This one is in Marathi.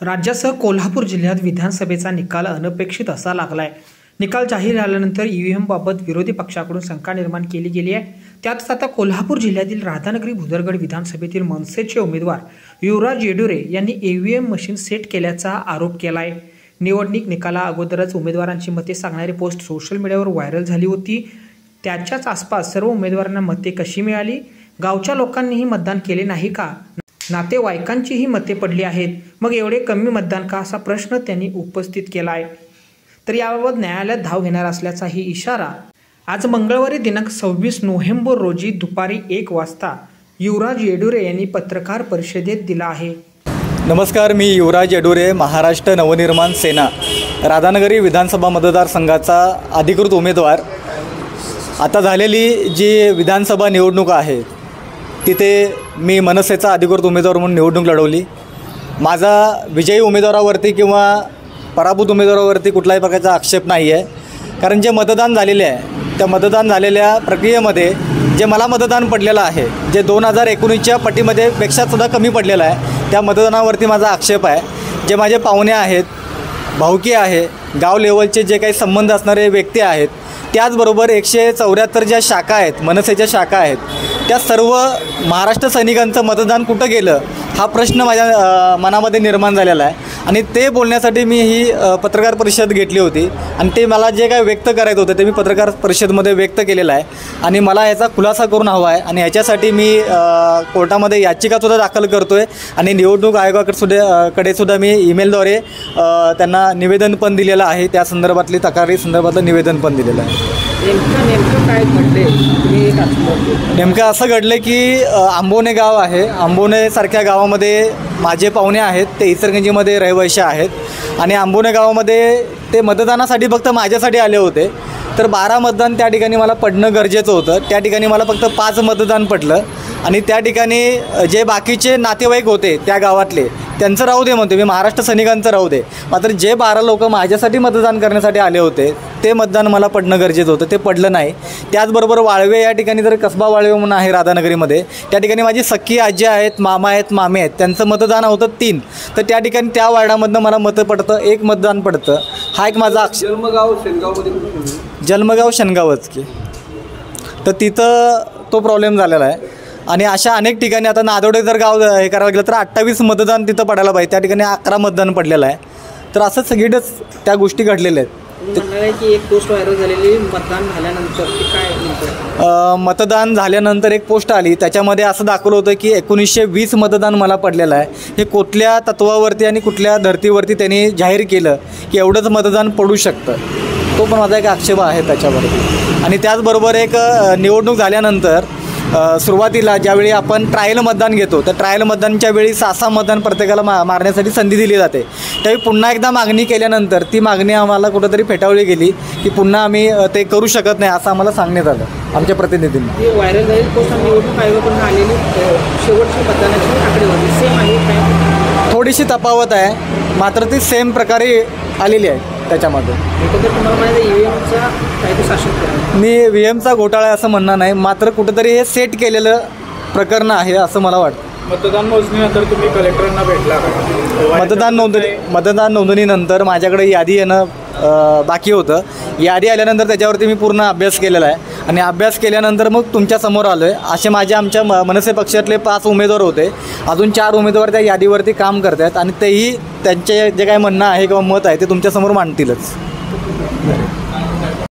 राज्यासह कोल्हापूर जिल्ह्यात विधानसभेचा निकाल अनपेक्षित असा लागलाय। निकाल जाहीर झाल्यानंतर ईव्हीएम बाबत विरोधी पक्षाकडून शंका निर्माण केली गेली आहे। त्यातच आता कोल्हापूर जिल्ह्यातील राधानगरी भुदरगड विधानसभेतील मनसेचे उमेदवार युवराज येडुरे यांनी ईव्हीएम मशीन सेट केल्याचा आरोप केला आहे। निवडणूक निकाला अगोदरच उमेदवारांची मते सांगणारी पोस्ट सोशल मीडियावर व्हायरल झाली होती। त्याच्याच आसपास सर्व उमेदवारांना मते कशी मिळाली, गावच्या लोकांनीही मतदान केले नाही का, नातेवाईकांचीही मते पडली आहेत, मग एवढे कमी मतदान का, असा प्रश्न त्यांनी उपस्थित केला आहे। तर याबाबत न्यायालयात धाव घेणार असल्याचाही इशारा आज मंगळवारी दिनांक 26 नोव्हेंबर रोजी दुपारी 1 वाजता युवराज येडुरे यांनी पत्रकार परिषदेत दिला आहे। नमस्कार, मी युवराज येडुरे, महाराष्ट्र नवनिर्माण सेना राधानगरी विधानसभा मतदारसंघाचा अधिकृत उमेदवार। आता झालेली जी विधानसभा निवडणूक आहे तिथे मी मनसेचा अधिकृत उमेदवार म्हणून निवडणूक लढवली। माझा विजयी उमेदवारावरती किंवा पराभूत उमेदवारावरती कुठल्याही प्रकारचा आक्षेप नाही आहे, कारण जे मतदान झालेले आहे त्या मतदान झालेल्या प्रक्रियेमध्ये जे मला मतदान पडलेलं आहे, जे 2019च्या पटीमध्ये पेक्षासुद्धा कमी पडलेलं आहे, त्या मतदानावरती माझा आक्षेप आहे। जे माझे पाहुणे आहेत, भाऊकी आहे, गाव लेवलचे जे काही संबंध असणारे व्यक्ती आहेत, त्याचबरोबर 174 ज्या शाखा आहेत, मनसेच्या शाखा आहेत, त्या सर्व महाराष्ट्र सैनिकांचं मतदान कुठं गेलं हा प्रश्न माझ्या मनामध्ये निर्माण झालेला आहे। आणि ते बोलण्यासाठी मी ही पत्रकार परिषद घेतली होती आणि ते मला जे काय व्यक्त करायचं होतं ते मी पत्रकार परिषदेमध्ये व्यक्त केलेलं आहे। आणि मला याचा खुलासा करून हवा आहे आणि याच्यासाठी मी कोर्टामध्ये याचिकासुद्धा दाखल करतो आहे आणि निवडणूक आयोगाकडे सुद्धा मी ईमेलद्वारे त्यांना निवेदन पण दिलेलं आहे, त्या संदर्भातली तक्रारी संदर्भातलं निवेदन पण दिलेलं आहे। नेमकं काय घडले? नेमकं असं घडलं की आंबोने गाव आहे, आंबोनेसारख्या गावामध्ये माझे पाहुणे आहेत, ते इचलकरंजीमध्ये रहिवासी आहेत आणि आंबोने गावामध्ये ते मतदानासाठी फक्त माझ्यासाठी आले होते। तर 12 मतदान त्या ठिकाणी मला पडणं गरजेचं होतं, त्या ठिकाणी मला फक्त 5 मतदान पडलं आणि त्या ठिकाणी जे बाकीचे नातेवाईक होते त्या गावातले त्यांचं राहू दे म्हणते मी, महाराष्ट्र सैनिकांचं राहू दे, मात्र जे 12 लोक माझ्यासाठी मतदान करण्यासाठी आले होते ते मतदान मला पडणं गरजेचं होतं, ते पडलं नाही। त्याचबरोबर वाळवे या ठिकाणी जर कसबा वाळवे म्हणून आहे राधानगरीमध्ये, त्या ठिकाणी माझी सख्खी आजी आहेत, मामा आहेत, मामे आहेत, त्यांचं मतदान होतं 3, तर त्या ठिकाणी त्या वार्डामधनं मला मतं पडतं, 1 मतदान पडतं। हा एक माझा जन्मगाव शेनगावच की, तर तिथं तो प्रॉब्लेम झालेला आहे। आणि अशा अनेक ठिकाणी आता नादोडे जर गाव हे करायला गेलं तर 28 मतदान तिथं पडायला पाहिजे, त्या ठिकाणी 11 मतदान पडलेलं आहे। तर असं सगळीच त्या गोष्टी घडलेल्या आहेत। की एक पोस्ट व्हायरल झालेली मतदान झाल्यानंतर काय मतदान झाल्यानंतर एक पोस्ट आली, त्याच्यामध्ये असं दाखवलं होतं की 1920 मतदान मला पडलेलं आहे। हे कुठल्या तत्वावरती आणि कुठल्या धर्तीवरती त्यांनी जाहीर केलं की एवढंच मतदान पडू शकतं, तो पण माझा एक आक्षेप आहे त्याच्यावरती। आणि त्याचबरोबर एक निवडणूक झाल्यानंतर सुरुवातीला ज्यावेळी आपण ट्रायल मतदान घेतो तर ट्रायल मतदानच्या वेळी 6 मतदान प्रत्येकाला मारण्यासाठी संधी दिली जाते। त्यावेळी पुन्हा एकदा मागणी केल्यानंतर ती मागणी आम्हाला कुठंतरी फेटाळली गेली की पुन्हा आम्ही ते करू शकत नाही असं आम्हाला सांगण्यात आलं आमच्या प्रतिनिधींनी। व्हायरल झालेली पोस्ट निवडणूक आयोगाकडून आलेली शेवटची मतदानाची आकडेवारी सेम आहे काय? थोडीशी तफावत आहे, मात्र ती सेम प्रकारे आलेली आहे त्याच्यामध्ये। मी ईव्हीएमचा घोटाळा असं म्हणणार नाही, मात्र कुठंतरी हे सेट केलेलं प्रकरण आहे असं मला वाटतं। मतदान मोजणीनंतर तुम्ही कलेक्टरांना भेटला का? मतदान नोंदणीनंतर माझ्याकडे यादी येणं बाकी होतं। यादी आल्यानंतर त्याच्यावरती मी पूर्ण अभ्यास केलेला आहे आणि अभ्यास केल्यानंतर मग तुमच्यासमोर आलो आहे। असे आमच्या मनसे पक्षातले 5 उमेदवार होते, अजून 4 उमेदवार त्या यादीवरती काम करत आहेत आणि तेही त्यांचे जे काही म्हणणं आहे किंवा मत आहे ते तुमच्यासमोर मांडतीलच।